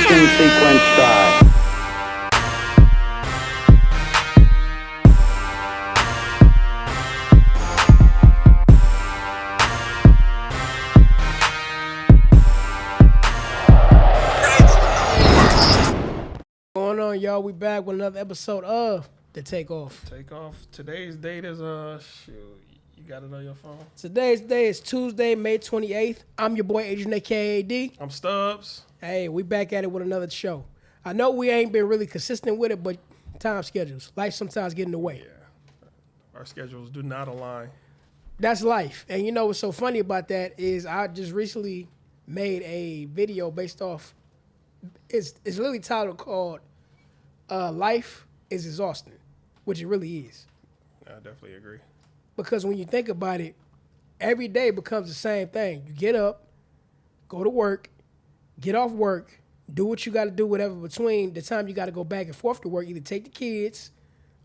Ignition sequence start. Going on, y'all? We back with another episode of the Takeoff. Takeoff. Today's date is shoot. You got it on your phone. Today's day is Tuesday, May 28th. I'm your boy Agent AKAD. I'm Stubbs. Hey, we back at it with another show. I know we ain't been really consistent with it, but time schedules, life sometimes get in the way. Yeah, our schedules do not align. That's life. And you know what's so funny about that is I just recently made a video based off. It's literally titled called "Life is Exhausting," which it really is. I definitely agree. Because when you think about it, every day becomes the same thing. You get up, go to work, get off work, do what you got to do, whatever between the time you got to go back and forth to work. Either take the kids,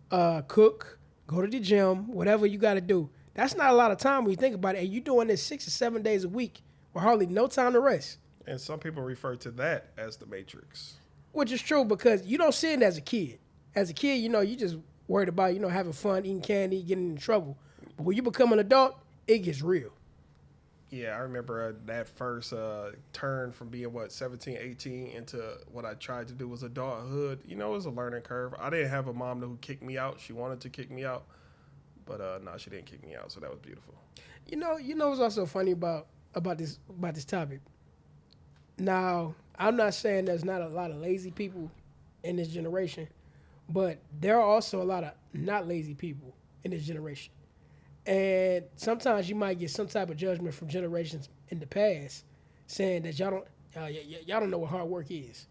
cook, go to the gym, whatever you got to do. That's not a lot of time when you think about it. And you're doing this 6 or 7 days a week with hardly no time to rest. And some people refer to that as the Matrix. Which is true because you don't see it as a kid. As a kid, you know, you just worried about, having fun, eating candy, getting in trouble. But when you become an adult, it gets real. Yeah, I remember that first turn from being, 17, 18 into what I tried to do was adulthood. You know, it was a learning curve. I didn't have a mom who kicked me out. She wanted to kick me out. But no, she didn't kick me out, so that was beautiful. You know what's also funny about this topic? Now, I'm not saying there's not a lot of lazy people in this generation, but there are also a lot of not lazy people in this generation. And sometimes you might get some type of judgment from generations in the past saying that y'all don't know what hard work is.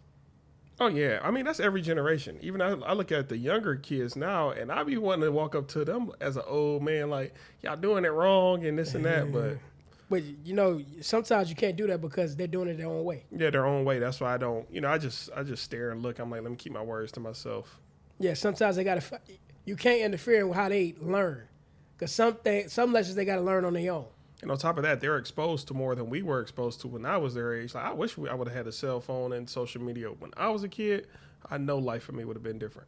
Oh, yeah. I mean, that's every generation. Even I look at the younger kids now, and I be wanting to walk up to them as an old man, like, y'all doing it wrong and this and that. But, sometimes you can't do that because they're doing it their own way. Yeah, their own way. That's why I don't, I just stare and look. I'm like, let me keep my words to myself. Yeah, sometimes you can't interfere with how they learn. Because some lessons they got to learn on their own. And on top of that, they're exposed to more than we were exposed to when I was their age. Like, I wish I would have had a cell phone and social media when I was a kid. I know life for me would have been different.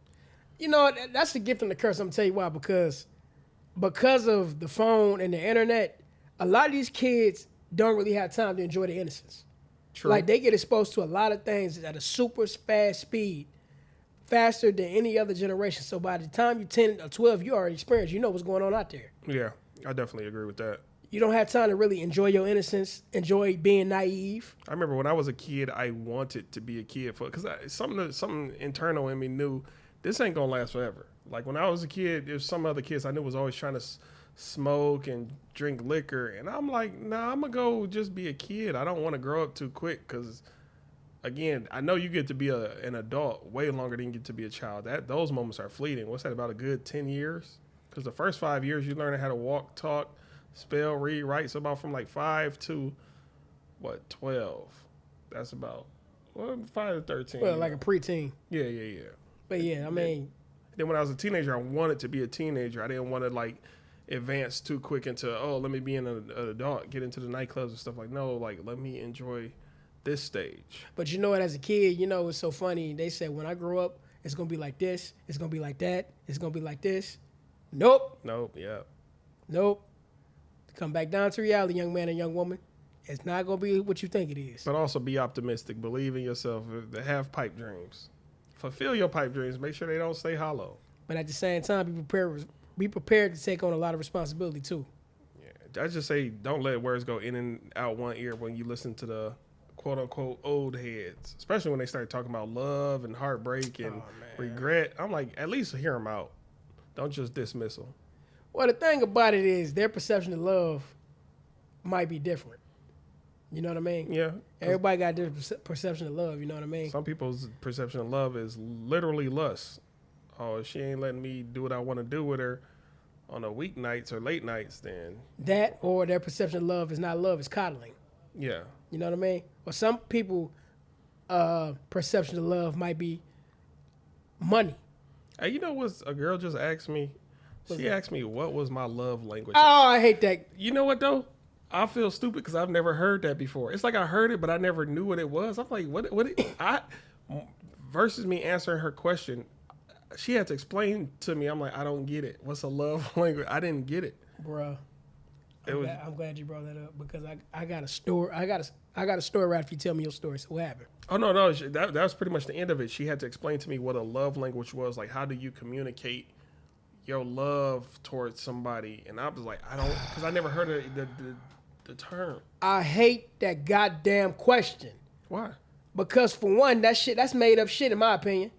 That's the gift and the curse. I'm going to tell you why. Because of the phone and the internet, a lot of these kids don't really have time to enjoy their innocence. True. Like, they get exposed to a lot of things at a super fast speed, faster than any other generation. So by the time you're 10 or 12, you already experienced. You know what's going on out there. Yeah, I definitely agree with that. You don't have time to really enjoy your innocence, enjoy being naive. I remember when I was a kid, I wanted to be a kid because something internal in me knew this ain't gonna last forever. Like when I was a kid, there's some other kids I knew was always trying to smoke and drink liquor, and I'm like, nah, I'm gonna go just be a kid. I don't want to grow up too quick because, again, I know you get to be an adult way longer than you get to be a child. Those moments are fleeting. What's that, about a good 10 years? Because the first 5 years you learn how to walk, talk, spell, read, write. So about from like 5 to 12. That's about 5 to 13. Well, like a preteen. Yeah. But yeah, I mean. Then when I was a teenager, I wanted to be a teenager. I didn't want to like advance too quick into, let me be an adult, get into the nightclubs and stuff. Like, no, like let me enjoy this stage. But you know what, as a kid, it's so funny. They said when I grow up, it's going to be like this. It's going to be like that. It's going to be like this. Nope. Yeah. Nope. Come back down to reality, young man and young woman. It's not going to be what you think it is. But also be optimistic. Believe in yourself. Have pipe dreams. Fulfill your pipe dreams. Make sure they don't stay hollow. But at the same time, be prepared to take on a lot of responsibility too. Yeah. I just say don't let words go in and out one ear when you listen to the quote unquote old heads, especially when they start talking about love and heartbreak and regret. I'm like, at least hear them out. Don't just dismiss them. Well, the thing about it is their perception of love might be different. You know what I mean? Yeah. Everybody got a different perception of love. You know what I mean? Some people's perception of love is literally lust. Oh, if she ain't letting me do what I want to do with her on a weeknights or late nights, then that, or their perception of love is not love, it's coddling. Yeah. You know what I mean? Or some people perception of love might be money. Hey, you know what a girl just asked me? She asked me what was my love language. Oh, I hate that. You know what though? I feel stupid because I've never heard that before. It's like I heard it, but I never knew what it was. I'm like, what? versus me answering her question, she had to explain to me. I'm like, I don't get it. What's a love language? I didn't get it, Bruh. I'm glad you brought that up because I got a story. I got a story right after you tell me your story. So what happened? Oh no, that was pretty much the end of it. She had to explain to me what a love language was. Like, how do you communicate your love towards somebody? And I was like, I don't, because I never heard of the term. I hate that goddamn question. Why? Because for one, that's made up shit in my opinion.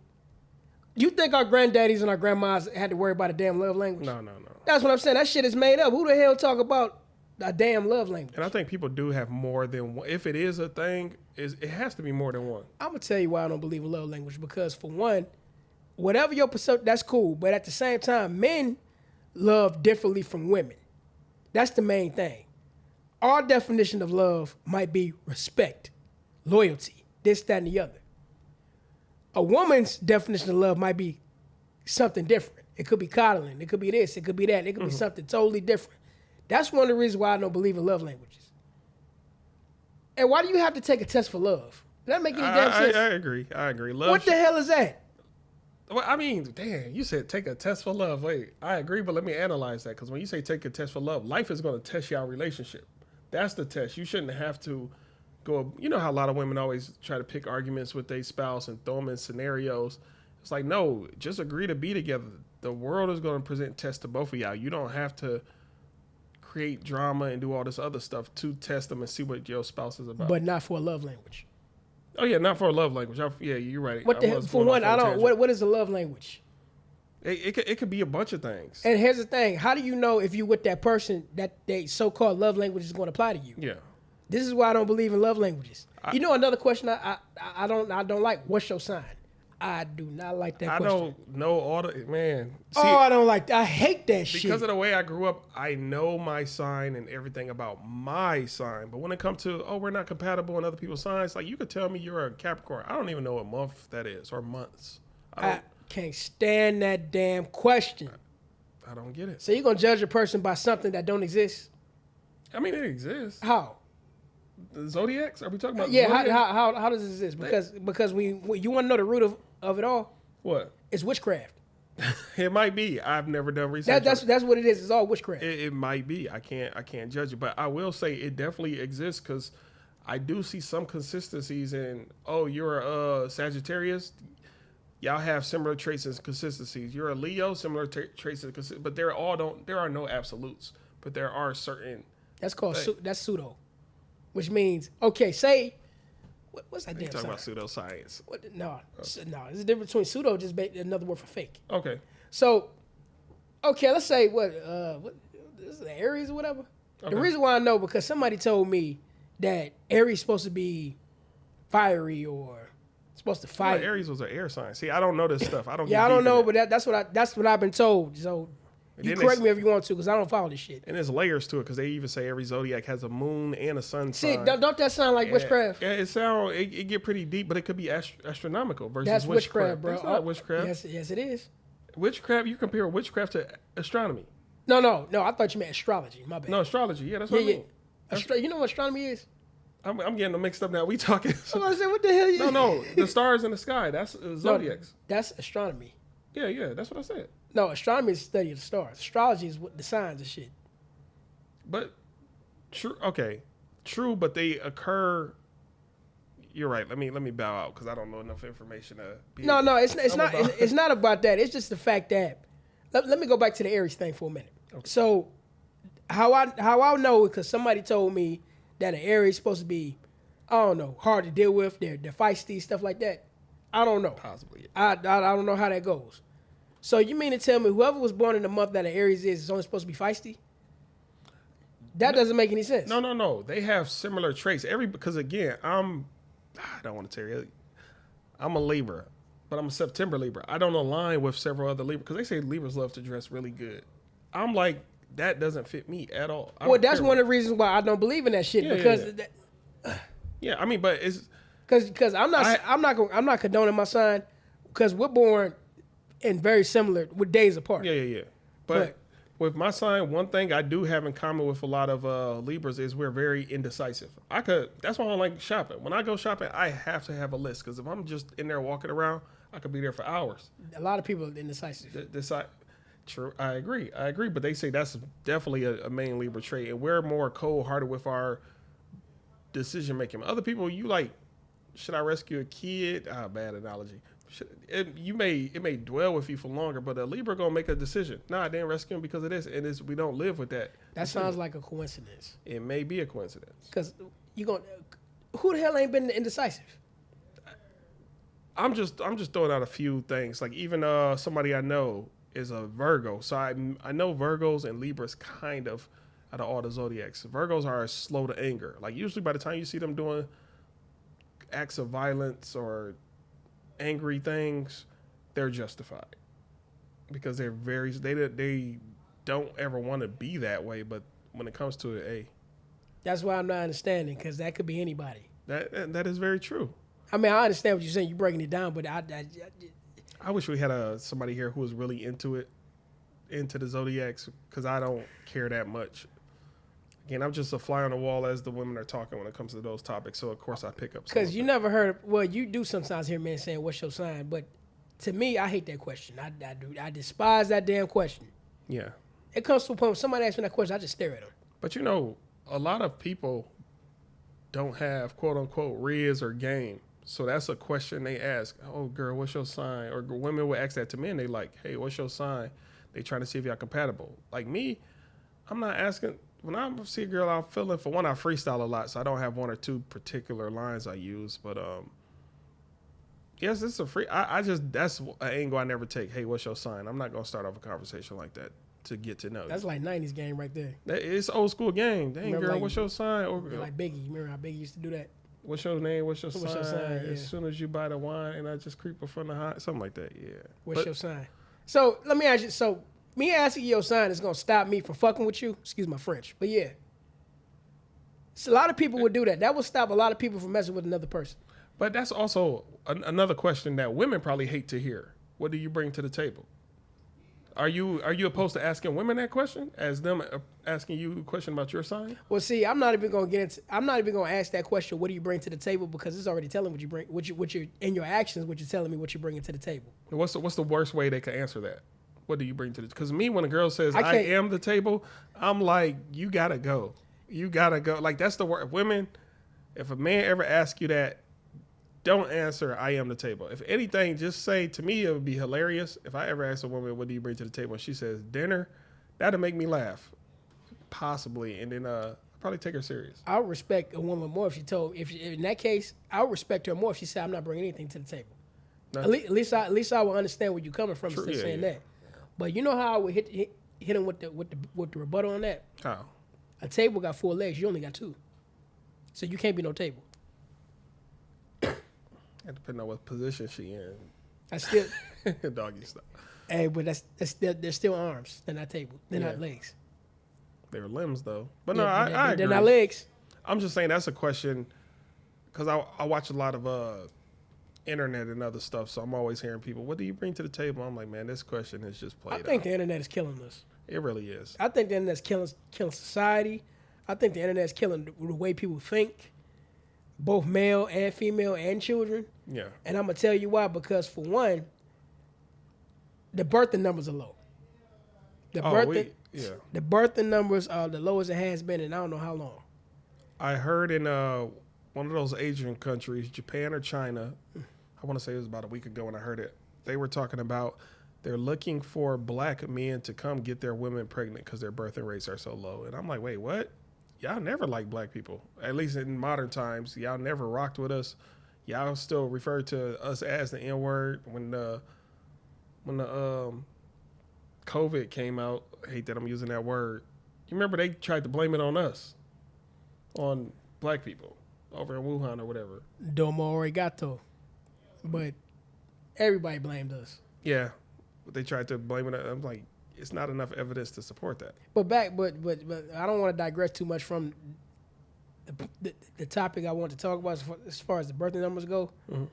You think our granddaddies and our grandmas had to worry about a damn love language? No. That's what I'm saying. That shit is made up. Who the hell talk about a damn love language? And I think people do have more than one. If it is a thing, it has to be more than one. I'm going to tell you why I don't believe in love language. Because for one, whatever your perception, that's cool. But at the same time, men love differently from women. That's the main thing. Our definition of love might be respect, loyalty, this, that, and the other. A woman's definition of love might be something different. It could be coddling. It could be this. It could be that. It could be something totally different. That's one of the reasons why I don't believe in love languages. And why do you have to take a test for love? Does that make any damn sense? I agree. Love. What the hell is that? Well, I mean, damn, you said take a test for love. Wait, I agree, but let me analyze that. Because when you say take a test for love, life is going to test your relationship. That's the test. You shouldn't have to go. You know how a lot of women always try to pick arguments with their spouse and throw them in scenarios. It's like, no, just agree to be together. The world is going to present tests to both of y'all. You don't have to create drama and do all this other stuff to test them and see what your spouse is about. But not for a love language. Oh yeah, not for a love language. Yeah, you're right. What the hell? For one, I don't. What is a love language? It could be a bunch of things. And here's the thing: how do you know if you with that person that they so-called love language is going to apply to you? Yeah. This is why I don't believe in love languages. You know another question I don't like. What's your sign? I do not like that question. I don't know all the man. See, I don't like that. I hate that shit. Because of the way I grew up, I know my sign and everything about my sign. But when it comes to, we're not compatible in other people's signs, like you could tell me you're a Capricorn. I don't even know what month that is or months. I can't stand that damn question. I don't get it. So you're going to judge a person by something that don't exist? I mean, it exists. How? The zodiacs? Are we talking about? Yeah. How does it exist? Because you want to know the root of it all? What? It's witchcraft. It might be. I've never done research. That's what it is. It's all witchcraft. It might be. I can't judge it, but I will say it definitely exists because I do see some consistencies in. Oh, you're a Sagittarius. Y'all have similar traits and consistencies. You're a Leo, similar traits and consistencies, but there are no absolutes, but there are certain. That's called that's pseudo, which means say. What's that damn talking sign? about pseudoscience? No. There's a difference between pseudo, just another word for fake. Okay. So, let's say what this is Aries or whatever. Okay. The reason why I know because somebody told me that Aries is supposed to be fiery or supposed to fight. Well, Aries was an air sign. See, I don't know this stuff. I don't. Yeah, I don't know, but that's what I've been told. So. You correct me if you want to, because I don't follow this shit. And there's layers to it, because they even say every zodiac has a moon and a sun sign. See, don't that sound like witchcraft? Yeah, it get pretty deep, but it could be astronomical versus that's witchcraft, bro. That's not witchcraft. Yes, it is. Witchcraft, you compare witchcraft to astronomy. No. I thought you meant astrology. My bad. No, astrology. Yeah, that's what I mean. You know what astronomy is? I'm getting them mixed up now. We talking. I said, what the hell? No. The stars in the sky. That's zodiacs. No, that's astronomy. Yeah. That's what I said. No, astronomy is the study of the stars. Astrology is what the signs and shit. But true, but they occur. You're right. Let me bow out because I don't know enough information to be. No, it's not about that. It's just the fact that. Let me go back to the Aries thing for a minute. Okay. So, how I know because somebody told me that an Aries is supposed to be, I don't know, hard to deal with. They're feisty, stuff like that. I don't know. Possibly. I don't know how that goes. So you mean to tell me whoever was born in the month that an Aries is only supposed to be feisty? That doesn't make any sense. No. They have similar traits. Because again, I don't want to tell you. I'm a Libra, but I'm a September Libra. I don't align with several other Libras because they say Libras love to dress really good. I'm like, that doesn't fit me at all. Well, that's one of the reasons why I don't believe in that shit because. Yeah, I mean, but it's because I'm not condoning my sign because we're born. And very similar with days apart. Yeah. But With my sign, one thing I do have in common with a lot of Libras is we're very indecisive. That's why I don't like shopping. When I go shopping, I have to have a list because if I'm just in there walking around, I could be there for hours. A lot of people are indecisive. True, I agree. But they say that's definitely a main Libra trait, and we're more cold-hearted with our decision making. Other people, you like, should I rescue a kid? Bad analogy. It may dwell with you for longer, but a Libra gonna make a decision. I didn't rescue him because of this, and we don't live with that. That sounds like a coincidence. It may be a coincidence. Because who the hell ain't been indecisive? I'm just throwing out a few things. Like even somebody I know is a Virgo, so I know Virgos and Libras kind of out of all the zodiacs. Virgos are slow to anger. Like usually by the time you see them doing acts of violence or angry things, they're justified because they don't ever want to be that way. But when it comes to it, that's why I'm not understanding, because that could be anybody. That is very true. I mean, I understand what you're saying. You're breaking it down, but I wish we had somebody here who was really into the zodiacs, because I don't care that much. Again, I'm just a fly on the wall as the women are talking when it comes to those topics. So of course I pick up. Because you never heard. Well, you do sometimes hear men saying, "What's your sign?" But to me, I hate that question. I despise that damn question. Yeah. It comes to a point when somebody asks me that question, I just stare at them. But a lot of people don't have quote unquote riz or game. So that's a question they ask. Oh, girl, what's your sign? Or women will ask that to men. They like, hey, what's your sign? They trying to see if y'all compatible. Like me, I'm not asking. When I see a girl I'm feeling, for one, I freestyle a lot, so I don't have one or two particular lines I use. But yes, it's a free. That's an angle I never take. Hey, what's your sign? I'm not gonna start off a conversation like that to get to know. That's like '90s game right there. It's old school game. Dang, girl, what's your sign? Or like Biggie. Remember how Biggie used to do that? What's your name? What's your sign? Yeah. As soon as you buy the wine, and I just creep in front of the something like that. Yeah. What's your sign? So let me ask you. So me asking you your sign is gonna stop me from fucking with you. Excuse my French, but yeah. So a lot of people would do that. That would stop a lot of people from messing with another person. But that's also another question that women probably hate to hear. What do you bring to the table? Are you opposed to asking women that question as them asking you a question about your sign? Well, see, I'm not even gonna ask that question. What do you bring to the table? Because it's already telling what you bring, what you're in your actions, what you're telling me, what you're bringing to the table. What's the worst way they could answer that? What do you bring to the? Because me, when a girl says I am the table, I'm like, you gotta go. You gotta go. Like that's the word. Women, if a man ever asks you that, don't answer I am the table. If anything, just say, to me it would be hilarious if I ever ask a woman, what do you bring to the table? And she says dinner, that'll make me laugh. Possibly. And then probably take her serious. I would respect a woman more in that case, I would respect her more if she said I'm not bringing anything to the table. No. At least I will understand where you're coming from instead of saying that. But you know how I would hit him with the rebuttal on that? How? A table got 4 legs. You only got 2. So you can't be no table. It depends on what position she in. That's still doggy style. Hey, but they're still arms. They're not table. They're not legs. They're limbs though. But no, I agree. They're not legs. I'm just saying that's a question because I watch a lot of internet and other stuff, so I'm always hearing people, what do you bring to the table? I'm like, man, this question is just played out. I think the internet is killing us. It really is. I think the internet's killing society. I think the internet's killing the way people think, both male and female and children. Yeah. And I'm going to tell you why. Because, for one, the birthing numbers are low. The birthing numbers are the lowest it has been in I don't know how long. I heard in one of those Asian countries, Japan or China, I want to say it was about a week ago when I heard it, they were talking about they're looking for black men to come get their women pregnant because their birthing rates are so low. And I'm like, wait, what? Y'all never liked black people. At least in modern times, y'all never rocked with us. Y'all still refer to us as the N-word. When the COVID came out, I hate that I'm using that word. You remember they tried to blame it on us, on black people over in Wuhan or whatever. Domo arigato. But everybody blamed us. Yeah. They tried to blame it. I'm like, it's not enough evidence to support that. But I don't want to digress too much from the topic I want to talk about as far as the birthday numbers go. Mm-hmm.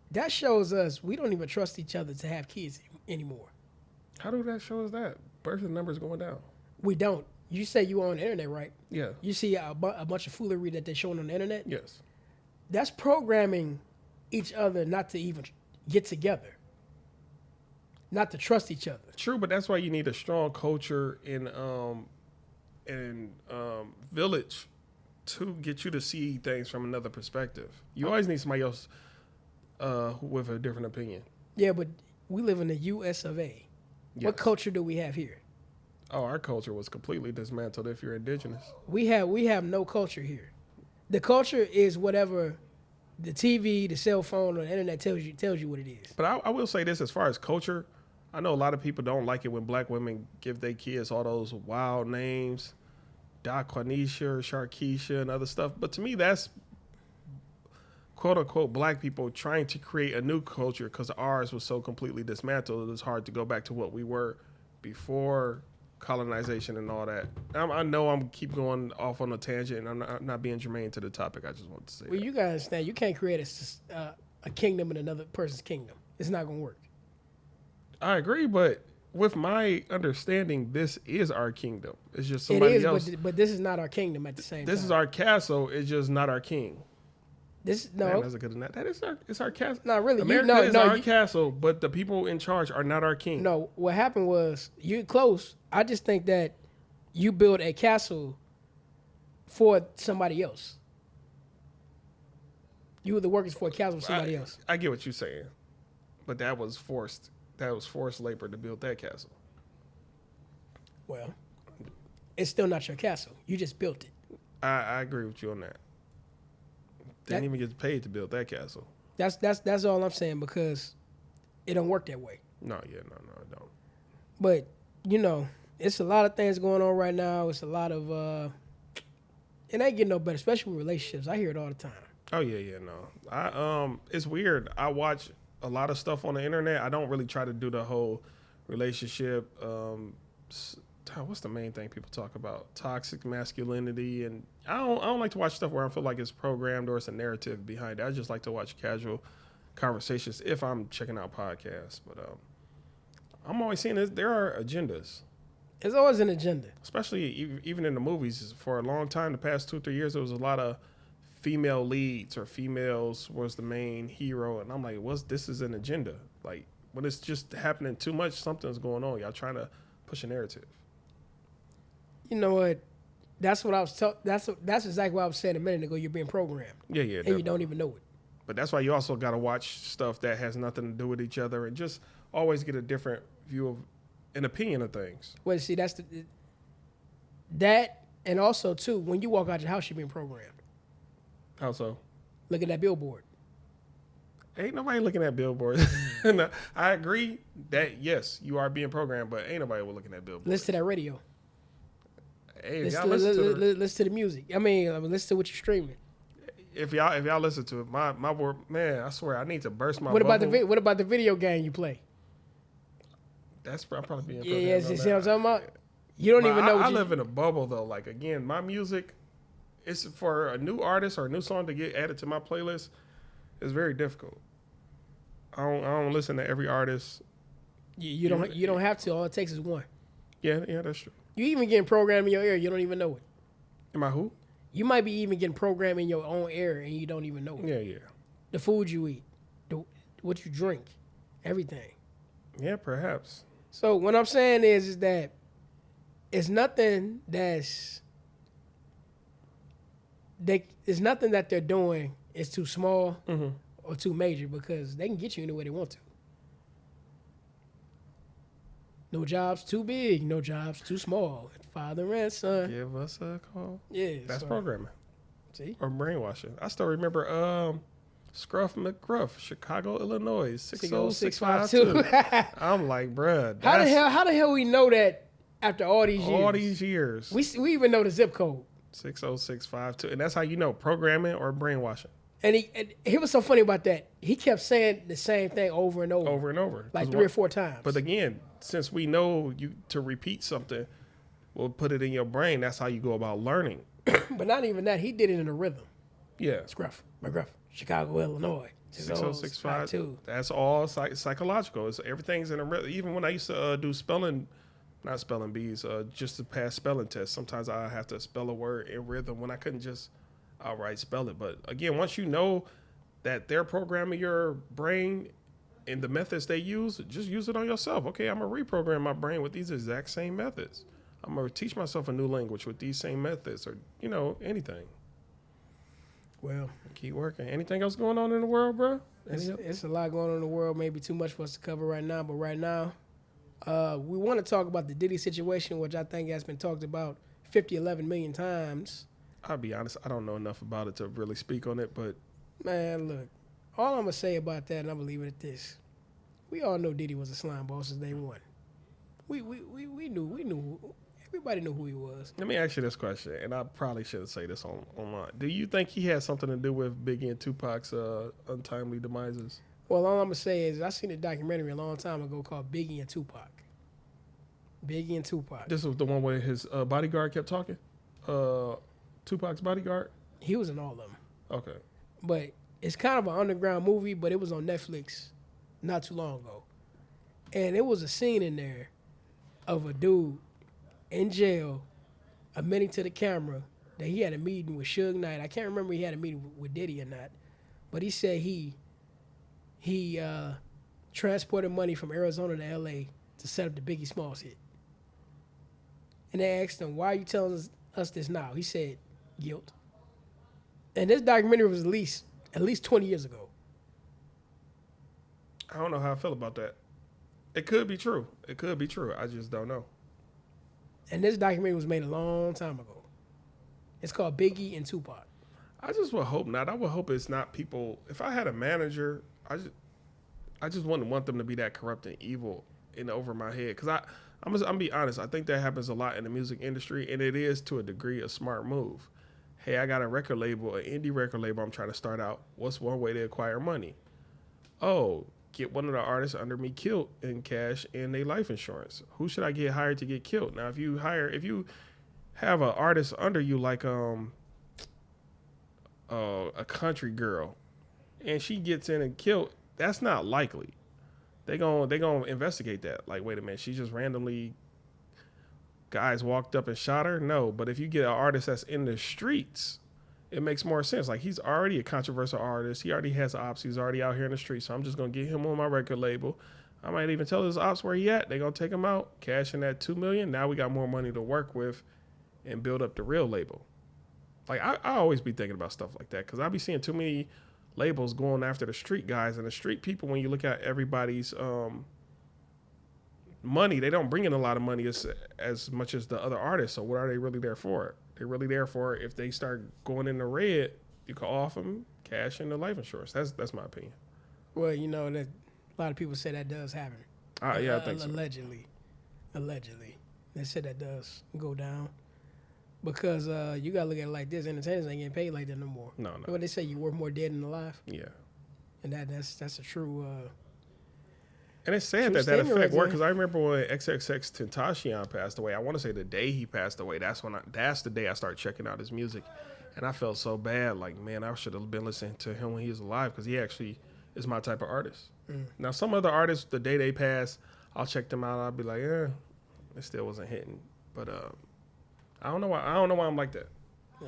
That shows us we don't even trust each other to have kids anymore. How do that show us that? birth numbers going down. We don't. You say you on the internet, right? Yeah. You see a bunch of foolery that they're showing on the internet? Yes. That's programming each other not to even get together, not to trust each other. True, but that's why you need a strong culture in village to get you to see things from another perspective. You always need somebody else with a different opinion. Yeah, but we live in the U.S. of A. Yes. What culture do we have here? Oh, our culture was completely dismantled if you're indigenous. We have no culture here. The culture is whatever the TV, the cell phone, or the internet tells you what it is. But I will say this, as far as culture, I know a lot of people don't like it when black women give their kids all those wild names, Daquanisha, Sharkeisha, and other stuff. But to me, that's quote unquote black people trying to create a new culture because ours was so completely dismantled. It was hard to go back to what we were before colonization and all that. I know I'm keep going off on a tangent, and I'm not being germane to the topic. I just want to say Well, that. you gotta understand, you can't create a kingdom in another person's kingdom. It's not gonna work. I agree, but with my understanding, this is our kingdom. It's just It somebody is, else. but this is not our kingdom at the same time. This is our castle. It's just not our king. No, Man, that's a good enough. It's our castle. not really. America is our castle, but the people in charge are not our king. No, what happened was you close. I just think that you build a castle for somebody else. You were the workers for a castle for somebody else. I get what you're saying, but that was forced. That was forced labor to build that castle. Well, it's still not your castle. You just built it. I agree with you on that. They didn't even get paid to build that castle. That's all I'm saying, because it don't work that way. No, it don't. But it's a lot of things going on right now. It's a lot of it ain't getting no better, especially with relationships. I hear it all the time. Oh yeah, no. It's weird. I watch a lot of stuff on the internet. I don't really try to do the whole relationship. What's the main thing people talk about? Toxic masculinity, and I don't like to watch stuff where I feel like it's programmed or it's a narrative behind it. I just like to watch casual conversations if I'm checking out podcasts. But I'm always seeing this. There are agendas. There's always an agenda, Especially even in the movies. For a long time, the past 2-3 years, there was a lot of female leads or females was the main hero, and I'm like, this is an agenda. Like, when it's just happening too much, something's going on. Y'all trying to push a narrative. You know what? That's what I was. That's exactly what I was saying a minute ago. You're being programmed. Yeah, and definitely. you don't even know it. But that's why you also got to watch stuff that has nothing to do with each other, and just always get a different view of an opinion of things. Well, see, that, and also too, when you walk out your house, you're being programmed. How so? Look at that billboard. Ain't nobody looking at billboards. No, I agree that yes, you are being programmed, but ain't nobody looking at billboards. Listen to that radio. Hey, Listen to the music. I mean, listen to what you're streaming. If y'all listen to it, my word, man, I swear I need to burst my What bubble. about what about the video game you play? That's probably being Yeah, see what I'm talking about? You don't even know. I live in a bubble though. Like, again, my music, it's for a new artist or a new song to get added to my playlist. It's very difficult. I don't listen to every artist. You don't have to. All it takes is one. Yeah, that's true. You even getting programmed in your ear. You don't even know it. Am I who? You might be even getting programmed in your own ear and you don't even know it. Yeah. The food you eat, what you drink, everything. Yeah, perhaps. So what I'm saying is that it's nothing it's nothing that they're doing is too small or too major, because they can get you anywhere they want to. No jobs too big, no jobs too small. Father and son. Give us a call. Yeah. That's programming. See? Or brainwashing. I still remember Scruff McGruff, Chicago, Illinois, 60652. I'm like, bruh. How the hell we know that after all these years? All these years. We even know the zip code. 60652. And that's how you know programming or brainwashing. And he was so funny about that. He kept saying the same thing over and over. Over and over. Like 3 or 4 times. But again, since we know you to repeat something, we'll put it in your brain. That's how you go about learning. But not even that. He did it in a rhythm. Yeah. Scruff, McGruff, Chicago, Illinois. 60652. That's all psychological. Everything's in a rhythm. Even when I used to do spelling not spelling bees, just to pass spelling tests. Sometimes I have to spell a word in rhythm when I couldn't just outright spell it. But again, once you know that they're programming your brain and the methods they use, just use it on yourself. Okay, I'm going to reprogram my brain with these exact same methods. I'm going to teach myself a new language with these same methods, or, anything. Well, keep working. Anything else going on in the world, bro? It's a lot going on in the world. Maybe too much for us to cover right now. But right now, we want to talk about the Diddy situation, which I think has been talked about 11 million times. I'll be honest, I don't know enough about it to really speak on it, but... Man, look, all I'm going to say about that, and I'm going to leave it at this. We all know Diddy was a slime ball since day one. We knew. Everybody knew who he was. Let me ask you this question, and I probably shouldn't say this online. Do you think he had something to do with Biggie and Tupac's untimely demises? Well, all I'm going to say is I seen a documentary a long time ago called Biggie and Tupac. Biggie and Tupac. This was the one where his bodyguard kept talking? Tupac's bodyguard? He was in all of them. Okay. But it's kind of an underground movie, but it was on Netflix not too long ago. And it was a scene in there of a dude in jail admitting to the camera that he had a meeting with Suge Knight. I can't remember if he had a meeting with Diddy or not, but he said he transported money from Arizona to L.A. to set up the Biggie Smalls hit. And they asked him, why are you telling us this now? He said, guilt. And this documentary was at least 20 years ago. I don't know how I feel about that. It could be true. I just don't know. And this documentary was made a long time ago. It's called Biggie and Tupac. I just would hope not. I would hope it's not people. If I had a manager, I just wouldn't want them to be that corrupt and evil and over my head. Because I'm gonna be honest. I think that happens a lot in the music industry, and it is to a degree a smart move. Hey, I got a record label, an indie record label. I'm trying to start out. What's one way to acquire money? Oh, get one of the artists under me killed in cash and their life insurance. Who should I get hired to get killed? Now, if you have an artist under you like a country girl, and she gets in and killed, that's not likely. They gonna investigate that. Like, wait a minute, she just randomly guys walked up and shot her? No, but if you get an artist that's in the streets, it makes more sense. Like, he's already a controversial artist. He already has ops. He's already out here in the streets. So I'm just going to get him on my record label. I might even tell his ops where he at. They're going to take him out, cash in that $2 million. Now we got more money to work with and build up the real label. Like, I always be thinking about stuff like that because I be seeing too many labels going after the street guys. And the street people, when you look at everybody's money, they don't bring in a lot of money as much as the other artists. So what are they really there for? They're really there for if they start going in the red, you can offer them cash in the life insurance. That's my opinion. Well, that a lot of people say that does happen. Yeah, I think so. Allegedly, they said that does go down because you gotta look at it like this: entertainers ain't getting paid like that no more. No. What they say, you worth more dead than alive. Yeah, and that's a true. And it's sad that effect worked because I remember when XXX Tentacion passed away. I want to say the day he passed away. That's the day I started checking out his music, and I felt so bad. Like, man, I should have been listening to him when he was alive because he actually is my type of artist. Now, some other artists, the day they pass, I'll check them out. I'll be like, it still wasn't hitting. But I don't know why. I don't know why I'm like that. Yeah.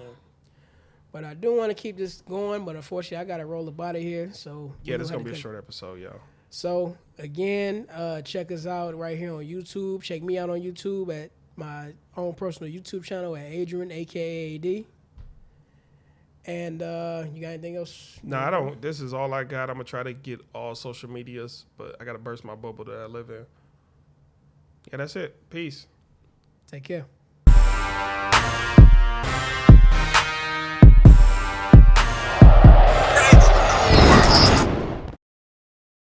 But I do want to keep this going. But unfortunately, I got to roll up out of here. So yeah, this is gonna be a short episode, y'all. So, again, check us out right here on YouTube. Check me out on YouTube at my own personal YouTube channel at Adrian, a.k.a. AD. And you got anything else? No, I don't. This is all I got. I'm going to try to get all social medias, but I got to burst my bubble that I live in. Yeah, that's it. Peace. Take care.